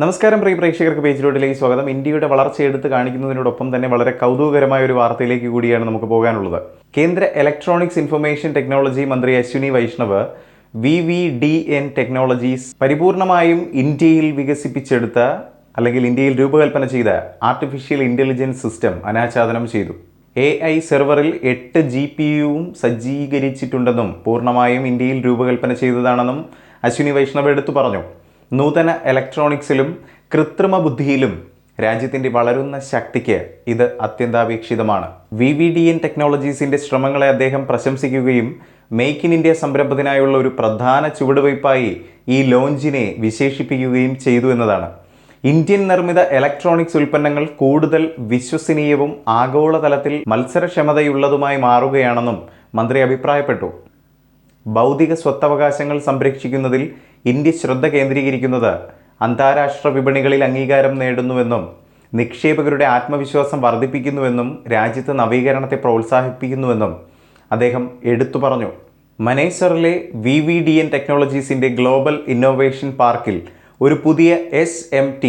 നമസ്കാരം പ്രിയ പ്രേക്ഷകർക്ക് പേജിലോട്ടിലേക്ക് സ്വാഗതം. ഇന്ത്യയുടെ വളർച്ച എടുത്ത് കാണിക്കുന്നതിനോടൊപ്പം തന്നെ വളരെ കൗതുകകരമായ ഒരു വാർത്തയിലേക്ക് കൂടിയാണ് നമുക്ക് പോകാനുള്ളത്. കേന്ദ്ര ഇലക്ട്രോണിക്സ് ഇൻഫർമേഷൻ ടെക്നോളജി മന്ത്രി അശ്വിനി വൈഷ്ണവ് VVDN ടെക്നോളജീസ് പരിപൂർണമായും ഇന്ത്യയിൽ വികസിപ്പിച്ചെടുത്ത അല്ലെങ്കിൽ ഇന്ത്യയിൽ രൂപകൽപ്പന ചെയ്ത ആർട്ടിഫിഷ്യൽ ഇൻ്റലിജൻസ് സിസ്റ്റം അനാച്ഛാദനം ചെയ്തു. AI സെർവറിൽ 8 GPUവും സജ്ജീകരിച്ചിട്ടുണ്ടെന്നും പൂർണ്ണമായും ഇന്ത്യയിൽ രൂപകൽപ്പന ചെയ്തതാണെന്നും അശ്വിനി വൈഷ്ണവ് എടുത്തു പറഞ്ഞു. നൂതന ഇലക്ട്രോണിക്സിലും കൃത്രിമ ബുദ്ധിയിലും രാജ്യത്തിൻ്റെ വളരുന്ന ശക്തിക്ക് ഇത് അത്യന്താപേക്ഷിതമാണ്. VVDN ടെക്നോളജീസിൻ്റെ ശ്രമങ്ങളെ അദ്ദേഹം പ്രശംസിക്കുകയും മെയ്ക്ക് ഇൻ ഇന്ത്യ സംരംഭത്തിനായുള്ള ഒരു പ്രധാന ചുവടുവയ്പായി ഈ ലോഞ്ചിനെ വിശേഷിപ്പിക്കുകയും ചെയ്തു എന്നതാണ്. ഇന്ത്യൻ നിർമ്മിത ഇലക്ട്രോണിക്സ് ഉൽപ്പന്നങ്ങൾ കൂടുതൽ വിശ്വസനീയവും ആഗോളതലത്തിൽ മത്സരക്ഷമതയുള്ളതുമായി മാറുകയാണെന്നും മന്ത്രി അഭിപ്രായപ്പെട്ടു. ബൗദ്ധിക സ്വത്തവകാശങ്ങൾ സംരക്ഷിക്കുന്നതിൽ ഇന്ത്യ ശ്രദ്ധ കേന്ദ്രീകരിക്കുന്നത് അന്താരാഷ്ട്ര വിപണികളിൽ അംഗീകാരം നേടുന്നുവെന്നും നിക്ഷേപകരുടെ ആത്മവിശ്വാസം വർദ്ധിപ്പിക്കുന്നുവെന്നും രാജ്യത്ത് നവീകരണത്തെ പ്രോത്സാഹിപ്പിക്കുന്നുവെന്നും അദ്ദേഹം എടുത്തു പറഞ്ഞു. മനേസറിലെ VVDN ടെക്നോളജീസിൻ്റെ ഗ്ലോബൽ ഇന്നോവേഷൻ പാർക്കിൽ ഒരു പുതിയ SMT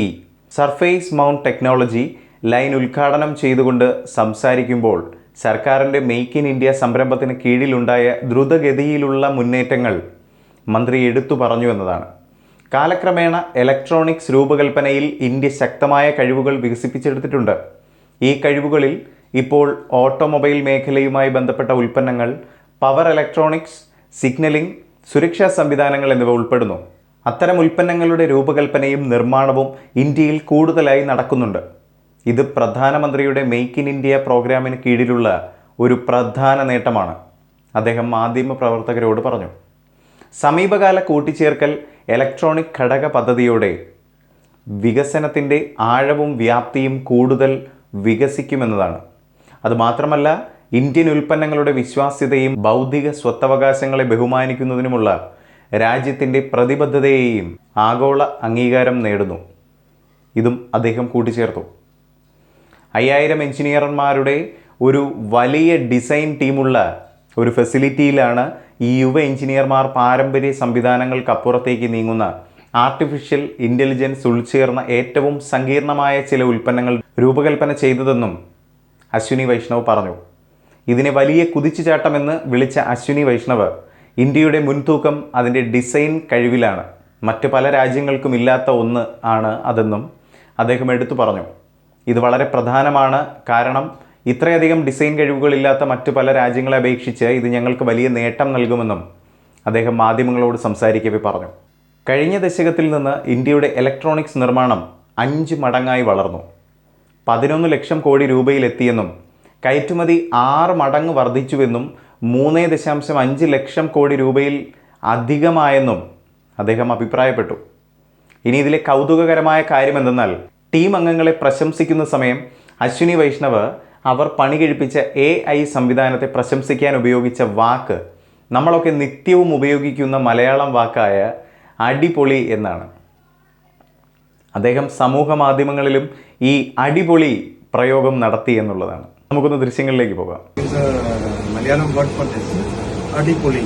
surface mount technology line ഉദ്ഘാടനം ചെയ്തുകൊണ്ട് സംസാരിക്കുമ്പോൾ സർക്കാരിൻ്റെ മെയ്ക്ക് ഇൻ ഇന്ത്യ സംരംഭത്തിന് കീഴിലുണ്ടായ ദ്രുതഗതിയിലുള്ള മുന്നേറ്റങ്ങൾ മന്ത്രി എടുത്തു പറഞ്ഞു എന്നതാണ്. കാലക്രമേണ ഇലക്ട്രോണിക്സ് രൂപകൽപ്പനയിൽ ഇന്ത്യ ശക്തമായ കഴിവുകൾ വികസിപ്പിച്ചെടുത്തിട്ടുണ്ട്. ഈ കഴിവുകളിൽ ഇപ്പോൾ ഓട്ടോമൊബൈൽ മേഖലയുമായി ബന്ധപ്പെട്ട ഉൽപ്പന്നങ്ങൾ, പവർ ഇലക്ട്രോണിക്സ്, സിഗ്നലിംഗ്, സുരക്ഷാ സംവിധാനങ്ങൾ എന്നിവ ഉൾപ്പെടുന്നു. അത്തരം ഉൽപ്പന്നങ്ങളുടെ രൂപകൽപ്പനയും നിർമ്മാണവും ഇന്ത്യയിൽ കൂടുതലായി നടക്കുന്നുണ്ട്. ഇത് പ്രധാനമന്ത്രിയുടെ മെയ്ക്ക് ഇൻ ഇന്ത്യ പ്രോഗ്രാമിന് കീഴിലുള്ള ഒരു പ്രധാന നേട്ടമാണ്, അദ്ദേഹം മാധ്യമപ്രവർത്തകരോട് പറഞ്ഞു. സമീപകാല കൂട്ടിച്ചേർക്കൽ ഇലക്ട്രോണിക് ഘടക പദ്ധതിയോടെ വികസനത്തിൻ്റെ ആഴവും വ്യാപ്തിയും കൂടുതൽ വികസിക്കുമെന്നതാണ്. അതുമാത്രമല്ല, ഇന്ത്യൻ ഉൽപ്പന്നങ്ങളുടെ വിശ്വാസ്യതയും ബൗദ്ധിക സ്വത്തവകാശങ്ങളെ ബഹുമാനിക്കുന്നതിനുമുള്ള രാജ്യത്തിൻ്റെ പ്രതിബദ്ധതയെയും ആഗോള അംഗീകാരം നേടുന്നു. ഇതും അദ്ദേഹം കൂട്ടിച്ചേർത്തു. 5000 എഞ്ചിനീയർമാരുടെ ഒരു വലിയ ഡിസൈൻ ടീമുള്ള ഒരു ഫെസിലിറ്റിയിലാണ് ഈ യുവ എഞ്ചിനീയർമാർ പാരമ്പര്യ സംവിധാനങ്ങൾക്കപ്പുറത്തേക്ക് നീങ്ങുന്ന ആർട്ടിഫിഷ്യൽ ഇൻ്റലിജൻസ് ഉൾച്ചേർന്ന ഏറ്റവും സങ്കീർണമായ ചില ഉൽപ്പന്നങ്ങൾ രൂപകൽപ്പന ചെയ്തതെന്നും അശ്വിനി വൈഷ്ണവ് പറഞ്ഞു. ഇതിനെ വലിയ കുതിച്ചുചാട്ടമെന്ന് വിളിച്ച അശ്വിനി വൈഷ്ണവ് ഇന്ത്യയുടെ മുൻതൂക്കം അതിൻ്റെ ഡിസൈൻ കഴിവിലാണ്, മറ്റ് പല രാജ്യങ്ങൾക്കും ഇല്ലാത്ത ഒന്ന് ആണ് അതെന്നും അദ്ദേഹം എടുത്തു പറഞ്ഞു. ഇത് വളരെ പ്രധാനമാണ്, കാരണം ഇത്രയധികം ഡിസൈൻ കഴിവുകളില്ലാത്ത മറ്റു പല രാജ്യങ്ങളെ അപേക്ഷിച്ച് ഇത് ഞങ്ങൾക്ക് വലിയ നേട്ടം നൽകുമെന്നും അദ്ദേഹം മാധ്യമങ്ങളോട് സംസാരിക്കവേ പറഞ്ഞു. കഴിഞ്ഞ ദശകത്തിൽ നിന്ന് ഇന്ത്യയുടെ ഇലക്ട്രോണിക്സ് നിർമ്മാണം 5 മടങ്ങായി വളർന്നു. 11 ലക്ഷം കോടി രൂപയിലെത്തിയെന്നും കയറ്റുമതി 6 മടങ്ങ് വർദ്ധിച്ചുവെന്നും 3.5 ലക്ഷം കോടി രൂപയിൽ അധികമായെന്നും അദ്ദേഹം അഭിപ്രായപ്പെട്ടു. ഇനി ഇതിലെ കൗതുകകരമായ കാര്യം എന്തെന്നാൽ, ടീം അംഗങ്ങളെ പ്രശംസിക്കുന്ന സമയം അശ്വിനി വൈഷ്ണവ് അവർ പണി കഴിപ്പിച്ച AI സംവിധാനത്തെ പ്രശംസിക്കാൻ ഉപയോഗിച്ച വാക്ക് നമ്മളൊക്കെ നിത്യവും ഉപയോഗിക്കുന്ന മലയാളം വാക്കായ അടിപൊളി എന്നാണ്. അദ്ദേഹം സമൂഹ മാധ്യമങ്ങളിലും ഈ അടിപൊളി പ്രയോഗം നടത്തി എന്നുള്ളതാണ്. നമുക്കൊന്ന് ദൃശ്യങ്ങളിലേക്ക് പോകാം. മലയാളം വേർഡ് ഫോർ ദിസ് അടിപൊളി.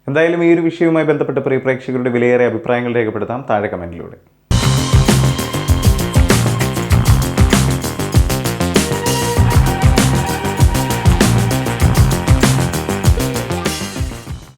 എന്തായാലും ഈ ഒരു വിഷയവുമായി ബന്ധപ്പെട്ട് പ്രിയ പ്രേക്ഷകരുടെ വിലയേറിയ അഭിപ്രായങ്ങൾ രേഖപ്പെടുത്താം താഴെ കമൻറ്റിലൂടെ.